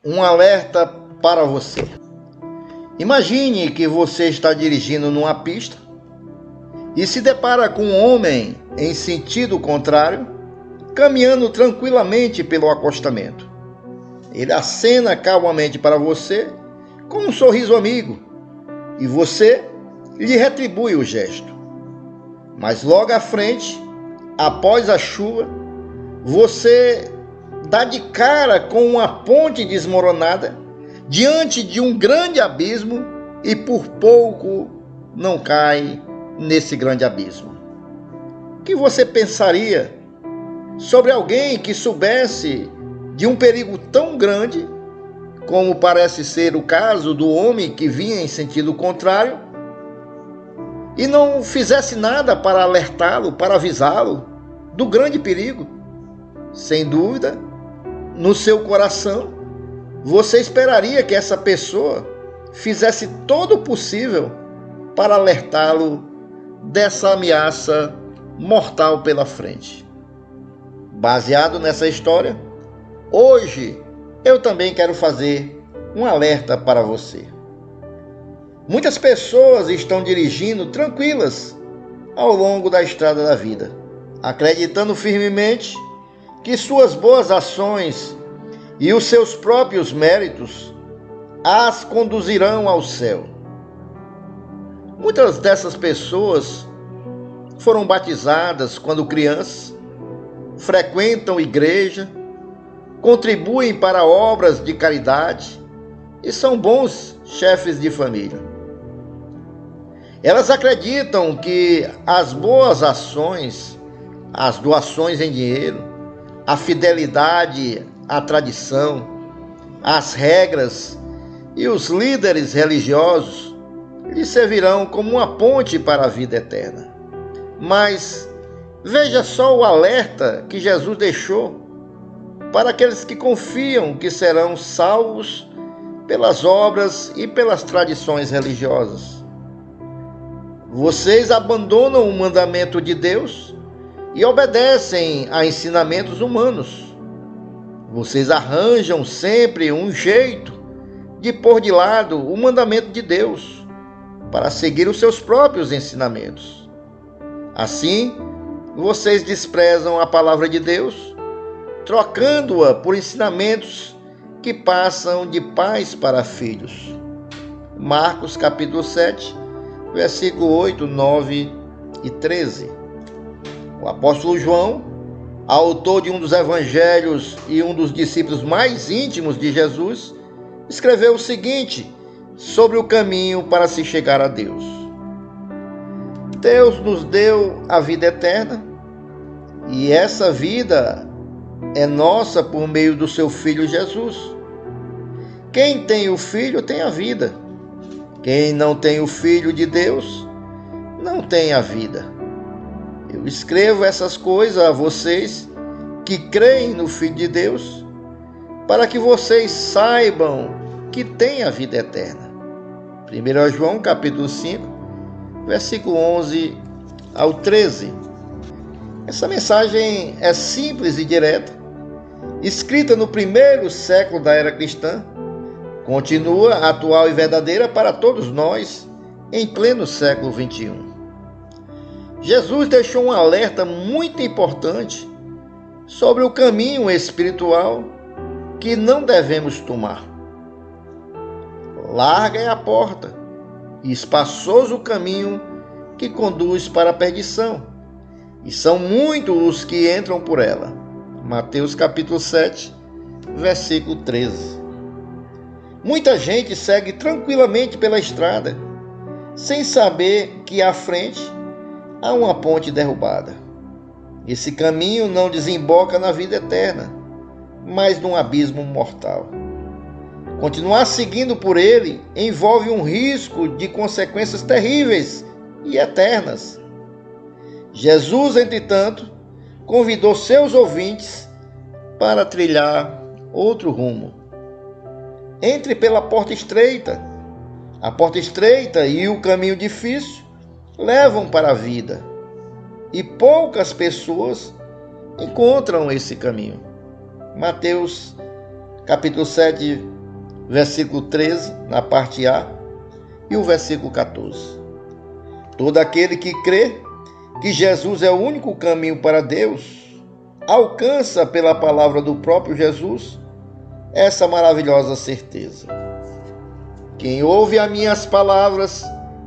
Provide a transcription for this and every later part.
Um alerta para você. Imagine que você está dirigindo numa pista e se depara com um homem em sentido contrário, caminhando tranquilamente pelo acostamento. Ele acena calmamente para você com um sorriso amigo e você lhe retribui o gesto. Mas logo à frente, após a chuva, você dá de cara com uma ponte desmoronada diante de um grande abismo e por pouco não cai nesse grande abismo. O que você pensaria sobre alguém que soubesse de um perigo tão grande, como parece ser o caso do homem que vinha em sentido contrário, e não fizesse nada para alertá-lo, para avisá-lo do grande perigo? Sem dúvida, no seu coração, você esperaria que essa pessoa fizesse todo o possível para alertá-lo dessa ameaça mortal pela frente. Baseado nessa história, hoje eu também quero fazer um alerta para você. Muitas pessoas estão dirigindo tranquilas ao longo da estrada da vida, acreditando firmemente que suas boas ações e os seus próprios méritos as conduzirão ao céu. Muitas dessas pessoas foram batizadas quando crianças, frequentam igreja, contribuem para obras de caridade e são bons chefes de família. Elas acreditam que as boas ações, as doações em dinheiro, a fidelidade à tradição, as regras e os líderes religiosos lhe servirão como uma ponte para a vida eterna. Mas veja só o alerta que Jesus deixou para aqueles que confiam que serão salvos pelas obras e pelas tradições religiosas. Vocês abandonam o mandamento de Deus e obedecem a ensinamentos humanos. Vocês arranjam sempre um jeito de pôr de lado o mandamento de Deus para seguir os seus próprios ensinamentos. Assim, vocês desprezam a palavra de Deus, trocando-a por ensinamentos que passam de pais para filhos. Marcos capítulo 7, versículo 8, 9 e 13. O apóstolo João, autor de um dos evangelhos e um dos discípulos mais íntimos de Jesus, escreveu o seguinte sobre o caminho para se chegar a Deus. Deus nos deu a vida eterna e essa vida é nossa por meio do seu Filho Jesus. Quem tem o Filho tem a vida. Quem não tem o Filho de Deus não tem a vida. Eu escrevo essas coisas a vocês que creem no Filho de Deus, para que vocês saibam que têm a vida eterna. 1 João capítulo 5, versículo 11 ao 13. Essa mensagem é simples e direta, escrita no primeiro século da era cristã, continua atual e verdadeira para todos nós em pleno século XXI. Jesus deixou um alerta muito importante sobre o caminho espiritual que não devemos tomar. Larga é a porta e espaçoso o caminho que conduz para a perdição, e são muitos os que entram por ela. Mateus capítulo 7, versículo 13. Muita gente segue tranquilamente pela estrada, sem saber que à frente há uma ponte derrubada. Esse caminho não desemboca na vida eterna, mas num abismo mortal. Continuar seguindo por ele envolve um risco de consequências terríveis e eternas. Jesus, entretanto, convidou seus ouvintes para trilhar outro rumo. Entre pela porta estreita. A porta estreita e o caminho difícil levam para a vida, e poucas pessoas encontram esse caminho. Mateus capítulo 7, versículo 13, na parte A, e o versículo 14. Todo aquele que crê que Jesus é o único caminho para Deus, alcança pela palavra do próprio Jesus essa maravilhosa certeza. Quem ouve as minhas palavras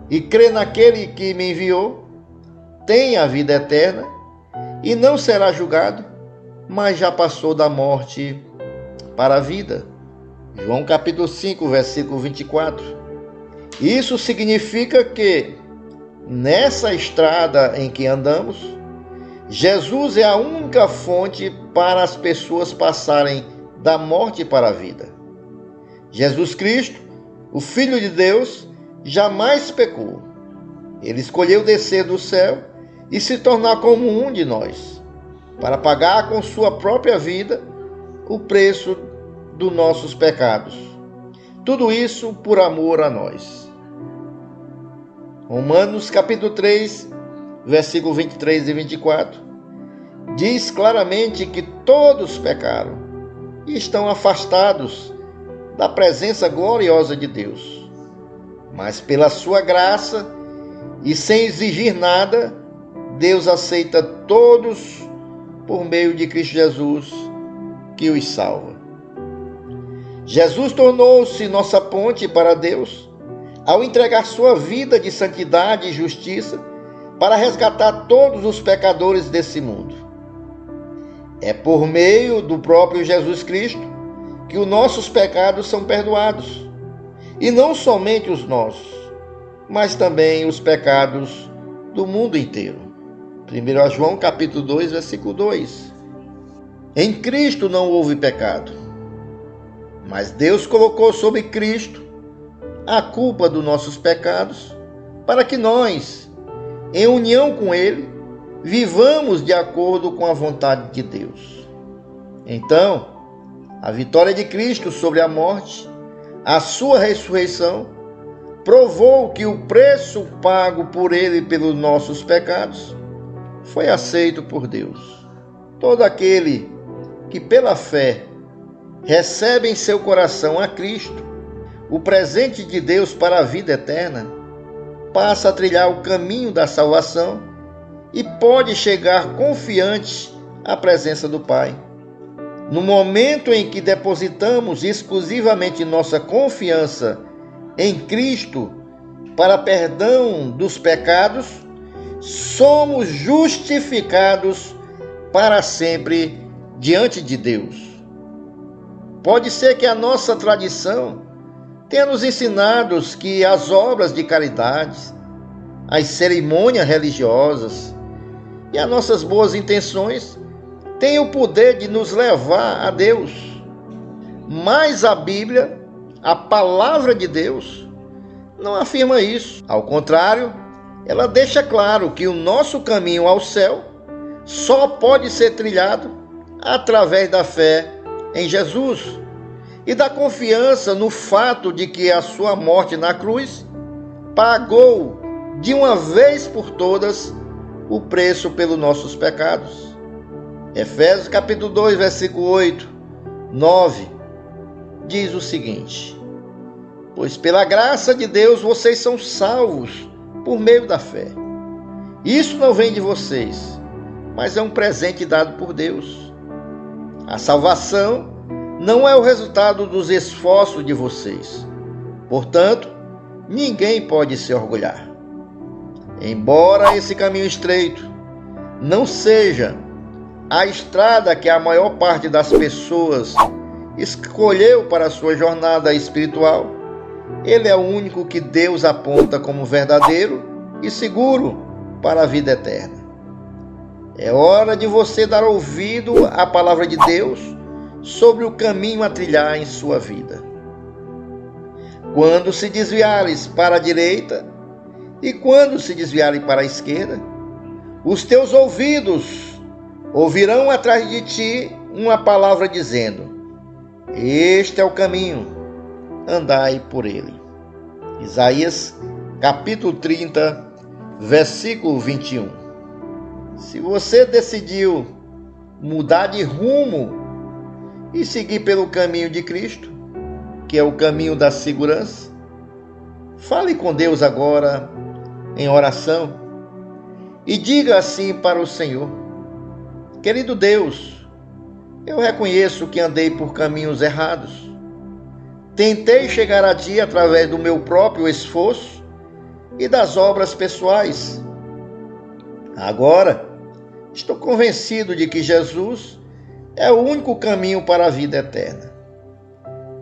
e crê naquele que me enviou, tem a vida eterna e não será julgado, mas já passou da morte para a vida. João capítulo 5, versículo 24. Isso significa que, nessa estrada em que andamos, Jesus é a única fonte para as pessoas passarem da morte para a vida. Jesus Cristo, o Filho de Deus, jamais pecou. Ele escolheu descer do céu e se tornar como um de nós, para pagar com sua própria vida o preço dos nossos pecados. Tudo isso por amor a nós. Romanos capítulo 3, versículo 23 e 24, diz claramente que todos pecaram e estão afastados da presença gloriosa de Deus. Mas pela sua graça e sem exigir nada, Deus aceita todos por meio de Cristo Jesus, que os salva. Jesus tornou-se nossa ponte para Deus ao entregar sua vida de santidade e justiça para resgatar todos os pecadores desse mundo. É por meio do próprio Jesus Cristo que os nossos pecados são perdoados, e não somente os nossos, mas também os pecados do mundo inteiro. 1 João capítulo 2, versículo 2. Em Cristo não houve pecado, mas Deus colocou sobre Cristo a culpa dos nossos pecados, para que nós, em união com Ele, vivamos de acordo com a vontade de Deus. Então, a vitória de Cristo sobre a morte, a sua ressurreição, provou que o preço pago por Ele pelos nossos pecados foi aceito por Deus. Todo aquele que pela fé recebe em seu coração a Cristo, o presente de Deus para a vida eterna, passa a trilhar o caminho da salvação e pode chegar confiante à presença do Pai. No momento em que depositamos exclusivamente nossa confiança em Cristo para perdão dos pecados, somos justificados para sempre diante de Deus. Pode ser que a nossa tradição tenha nos ensinado que as obras de caridade, as cerimônias religiosas e as nossas boas intenções têm o poder de nos levar a Deus. Mas a Bíblia, a palavra de Deus, não afirma isso. Ao contrário, ela deixa claro que o nosso caminho ao céu só pode ser trilhado através da fé em Jesus e da confiança no fato de que a sua morte na cruz pagou de uma vez por todas o preço pelos nossos pecados. Efésios capítulo 2, versículo 8, 9, diz o seguinte: pois pela graça de Deus vocês são salvos por meio da fé. Isso não vem de vocês, mas é um presente dado por Deus. A salvação não é o resultado dos esforços de vocês. Portanto, ninguém pode se orgulhar. Embora esse caminho estreito não seja a estrada que a maior parte das pessoas escolheu para a sua jornada espiritual, ele é o único que Deus aponta como verdadeiro e seguro para a vida eterna. É hora de você dar ouvido à palavra de Deus sobre o caminho a trilhar em sua vida. Quando se desviares para a direita e quando se desviares para a esquerda, os teus ouvidos ouvirão atrás de ti uma palavra dizendo: este é o caminho, andai por ele. Isaías capítulo 30, versículo 21. Se você decidiu mudar de rumo e seguir pelo caminho de Cristo, que é o caminho da segurança? Fale com Deus agora em oração e diga assim para o Senhor: querido Deus, eu reconheço que andei por caminhos errados. Tentei chegar a Ti através do meu próprio esforço e das obras pessoais. Agora, estou convencido de que Jesus é o único caminho para a vida eterna.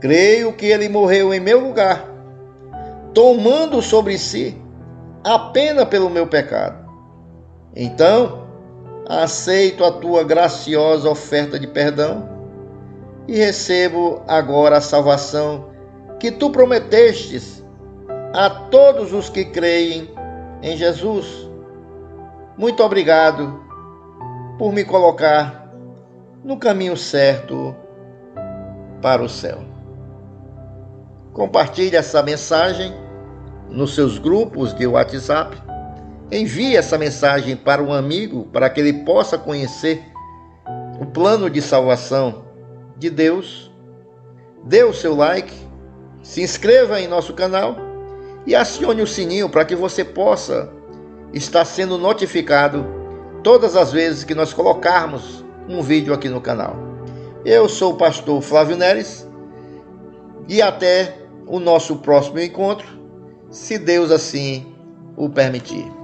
Creio que Ele morreu em meu lugar, tomando sobre si a pena pelo meu pecado. Então, aceito a Tua graciosa oferta de perdão e recebo agora a salvação que Tu prometestes a todos os que creem em Jesus. Muito obrigado por me colocar no caminho certo para o céu. Compartilhe essa mensagem nos seus grupos de WhatsApp. Envie essa mensagem para um amigo para que ele possa conhecer o plano de salvação de Deus. Dê o seu like, se inscreva em nosso canal e acione o sininho para que você possa estar sendo notificado todas as vezes que nós colocarmos um vídeo aqui no canal. Eu sou o pastor Flávio Neres e até o nosso próximo encontro, se Deus assim o permitir.